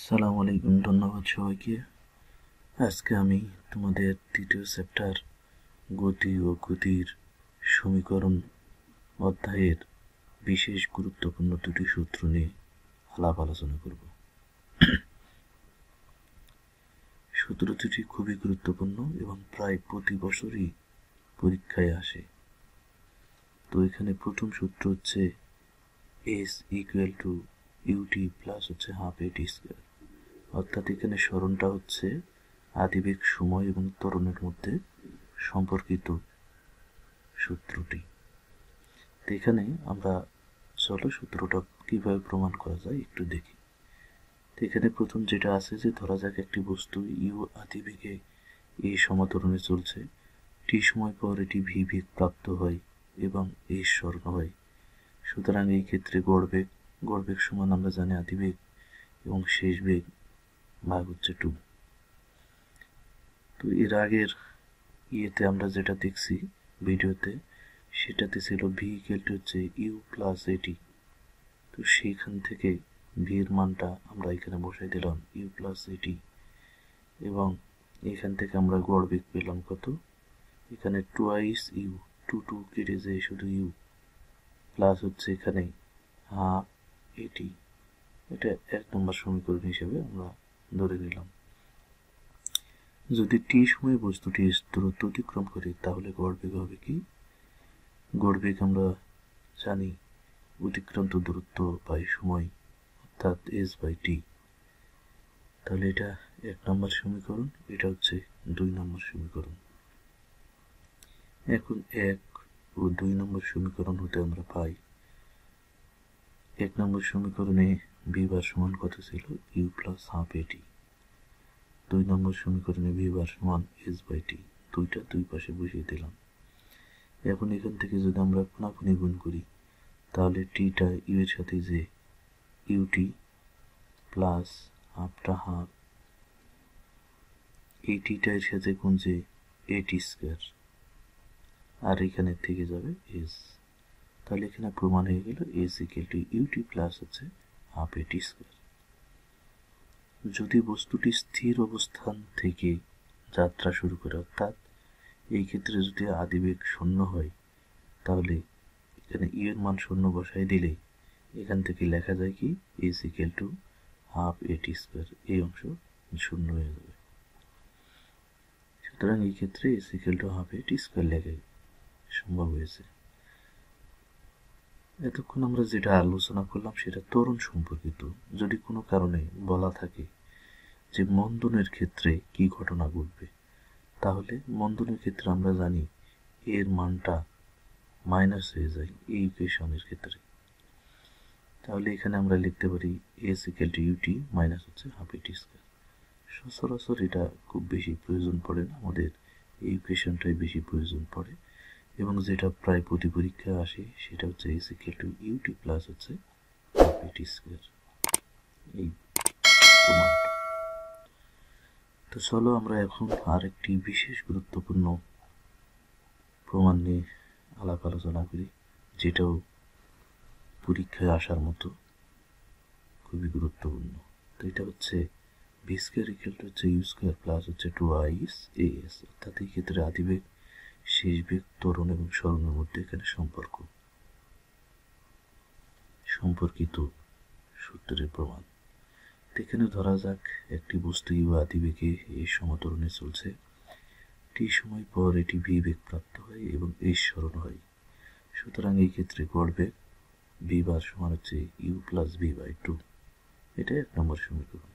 আসসালামু আলাইকুম। ধন্যবাদ সবাইকে। আজকে আমি তোমাদের তৃতীয় চ্যাপ্টার গতি ও গতির সমীকরণ অধ্যায়ের বিশেষ গুরুত্বপূর্ণ দুটি সূত্র নিয়ে আলাপ আলোচনা করব। সূত্র দুটি খুবই গুরুত্বপূর্ণ এবং প্রায় প্রতি বছরই পরীক্ষায় আসে। তো এখানে প্রথম সূত্র হচ্ছে S equal to UT plus হচ্ছে হাফ এটি স্কোয়ার, অর্থাৎ এখানে সরণটা হচ্ছে আদিবেগ সময় এবং ত্বরণের মধ্যে সম্পর্কিত সূত্রটি। তো এখানে আমরা চলো সূত্রটা কিভাবে প্রমাণ করা যায় একটু দেখি। তো এখানে প্রথম যেটা আছে যে ধরা যাক একটি বস্তু ইউ আদিবেগে এই সমান্তরণে চলছে, টি সময় পর এটি ভি বেগ প্রাপ্ত হয় এবং এই সরণ হয়। সুতরাং এই ক্ষেত্রে গড় বেগ সমান আমরা জানি আদিবেগ এবং শেষ বেগ ভাগ হচ্ছে 2। তো এর আগের ইয়েতে আমরা যেটা দেখছি ভিডিওতে, সেটাতে ছিল ভি ইকুয়াল টু হচ্ছে ইউ প্লাস এটি। তো সেইখান থেকে ভি এর মানটা আমরা এখানে বসাই দিলাম ইউ প্লাস এটি, এবং এখান থেকে আমরা গড় বেগ পেলাম কত, এখানে টুয়াইস ইউ, টু কেটে যায় শুধু ইউ, প্লাস হচ্ছে এখানে হাফ এটি। এটা 1 নম্বর সমীকরণ হিসেবে আমরা ধরে নিলাম। যদি টি সময়ে বস্তুটি দূরত্ব অতিক্রম করে তাহলে গড় বেগ হবে কি? গড় বেগ আমরা জানি অতিক্রান্ত দূরত্ব বাই সময়, অর্থাৎ এস বাই টি। তাহলে এটা 1 নম্বর সমীকরণ, এটা হচ্ছে 2 নম্বর সমীকরণ। এখন 1 ও 2 নম্বর সমীকরণ হতে আমরা পাই 1 নম্বর সমীকরণে ভি বার সমান কত ছিল, ইউ প্লাস হাফ এটি। 2 নম্বর সমীকরণে ভি বার সমান এস বাই টি। দুইটা দুই পাশে বসিয়ে দিলাম। এখন এখান থেকে যদি আমরা কোনাকুনি গুণ করি তাহলে টিটা ইউ এর সাথে যে ইউটি প্লাস হাফটা হাফ, এই টিটা এর সাথে গুণ যে এটি স্কোয়ার, আর এখানে থেকে যাবে এস। তাহলে এখানে প্রমাণ হয়ে গেল S equal to UT plus হচ্ছে হাফ এটি স্কোয়ার। যদি বস্তুটি স্থির অবস্থান থেকে যাত্রা শুরু করে, অর্থাৎ এই ক্ষেত্রে যদি আদিবেগ 0 হয়, তাহলে এখানে ইউ এর মান 0 বসাই দিলেই এখান থেকে লেখা যায় কি S equal to half AT square, এই অংশ 0 হয়ে যাবে। সুতরাং এই ক্ষেত্রে S equal to half AT square লেখা সম্ভব হয়েছে। এতক্ষণ আমরা যেটা আলোচনা করলাম সেটা ত্বরণ সম্পর্কিত। যদি কোনো কারণে বলা থাকে যে মন্দনের ক্ষেত্রে কি ঘটনা ঘটবে, তাহলে মন্দনের ক্ষেত্রে আমরা জানি এর মানটা মাইনাস হয়ে যায় এই ইকুয়েশনের ক্ষেত্রে। তাহলে এখানে আমরা লিখতে পারি S equal to UT minus হচ্ছে হাফ এটি স্কোয়ার। সচরাচর এটা খুব বেশি প্রয়োজন পড়ে না, আমাদের এই ইকুয়েশনটাই বেশি প্রয়োজন পড়ে, এবং যেটা প্রায় প্রতি পরীক্ষায় আসে সেটা হচ্ছে S equal to UT plus হচ্ছে হাফ এটি স্কোয়ার, এই প্রমাণটা। তো চলো আমরা এখন আরেকটি বিশেষ গুরুত্বপূর্ণ প্রমাণ নিয়ে আলাপ আলোচনা করি, যেটাও পরীক্ষায় আসার মতো খুবই গুরুত্বপূর্ণ। তো এটা হচ্ছে ভি স্কোয়ার ইকুয়াল টু হচ্ছে ইউ স্কোয়ার প্লাস হচ্ছে 2 এস, অর্থাৎ এই ক্ষেত্রে আদিবেগ, শেষ বেগ, ত্বরণ এবং সরণের মধ্যে এখানে সম্পর্কিত সূত্রের প্রমাণ। এখানে ধরা যাক একটি বস্তু ইউ আদিবেগে এই সমতরণে চলছে, টি সময় পর এটি ভি বেগ প্রাপ্ত হয় এবং এই সরণ হয়। সুতরাং এই ক্ষেত্রে গড় বেগ ভি বার সমান হচ্ছে ইউ প্লাস ভি বাই 2। এটা 1 নম্বর সমীকরণ।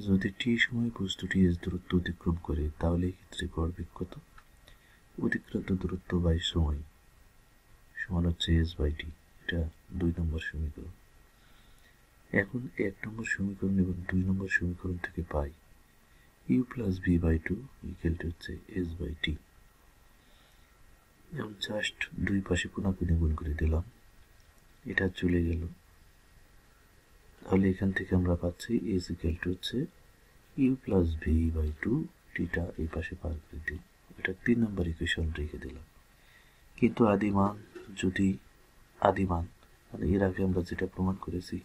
যদি টি সময় বস্তুটি এস দূরত্ব অতিক্রম করে তাহলে এই ক্ষেত্রে গড় বেগ কত, অতিক্রান্ত দূরত্ব বাই সময় সমান হচ্ছে এস বাই টি। এটা 2 নম্বর সমীকরণ। এখন 1 নম্বর সমীকরণ এবং 2 নম্বর সমীকরণ থেকে পাই u plus V by 2 equal to হচ্ছে এস বাই টি। এবং জাস্ট দুই পাশে কোনাকুনি গুণ করে দিলাম, এটা চলে গেল। তাহলে এখান থেকে আমরা পাচ্ছি এস ইকুয়াল টু হচ্ছে ইউ প্লাস ভি বাই 2, টিটা এই পাশে পার করে দিই, এটা 3 নম্বর ইকুয়েশন রেখে দিলাম। কিন্তু আদিমান মানে এর আগে আমরা যেটা প্রমাণ করেছি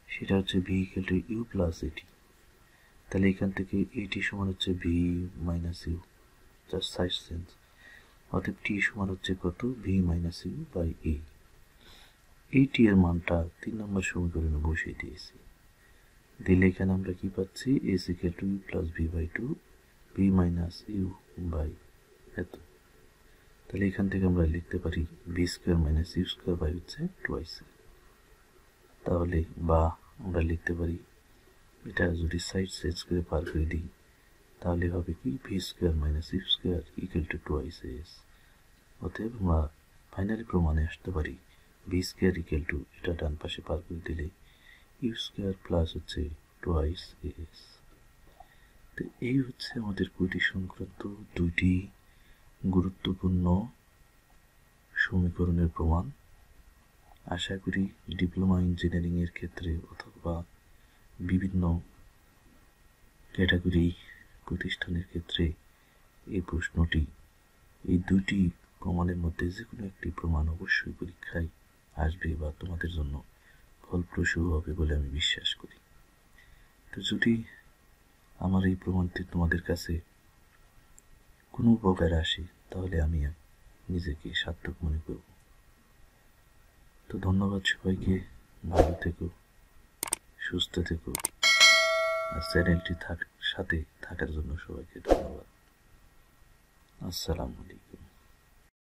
সেটা হচ্ছে V equal to U plus AT. তাহলে এখান থেকে এটি সমান হচ্ছে V minus U, just side change. অতএব টি সমান হচ্ছে কত, V minus U by A. এই টি এর মানটা 3 নম্বর সমীকরণে বসিয়ে দিয়েছি। দিলে এখানে আমরা কি পাচ্ছি, S equal to U plus V by two, V minus U by এত। তাহলে এখান থেকে আমরা লিখতে পারি V square minus U square by হচ্ছে টুয়াইস। তাহলে বা আমরা লিখতে পারি, এটা যদি সাইড চেঞ্জ করে পার করে দিই তাহলে হবে কি, V square minus U square equal to twice S. অতএব আমরা ফাইনালি প্রমাণে আসতে পারি ভি স্কোয়ার ইকুয়াল টু, এটা ডান পাশে পার করে দিলে ইউ স্কোয়ার প্লাস হচ্ছে টুয়াইস এস। তো এই হচ্ছে আমাদের কোটি সংক্রান্ত দুইটি গুরুত্বপূর্ণ সমীকরণের প্রমাণ। আশা করি ডিপ্লোমা ইঞ্জিনিয়ারিংয়ের ক্ষেত্রে অথবা বিভিন্ন ক্যাটাগরি প্রতিষ্ঠানের ক্ষেত্রে এই প্রশ্নটি, এই দুইটি প্রমাণের মধ্যে যে কোনো একটি প্রমাণ অবশ্যই পরীক্ষায় আসবে বা তোমাদের জন্য ফলপ্রসূ হবে বলে আমি বিশ্বাস করি। তো যদি আমার এই প্রমাণটি তোমাদের কাছে কোনো উপকার আসে তাহলে আমি নিজেকে সার্থক মনে করব। তো ধন্যবাদ সবাইকে, ভালো থেকো, সুস্থ থেকো, আর চ্যানেলটি সাথে থাকার জন্য সবাইকে ধন্যবাদ। আসসালামু আলাইকুম।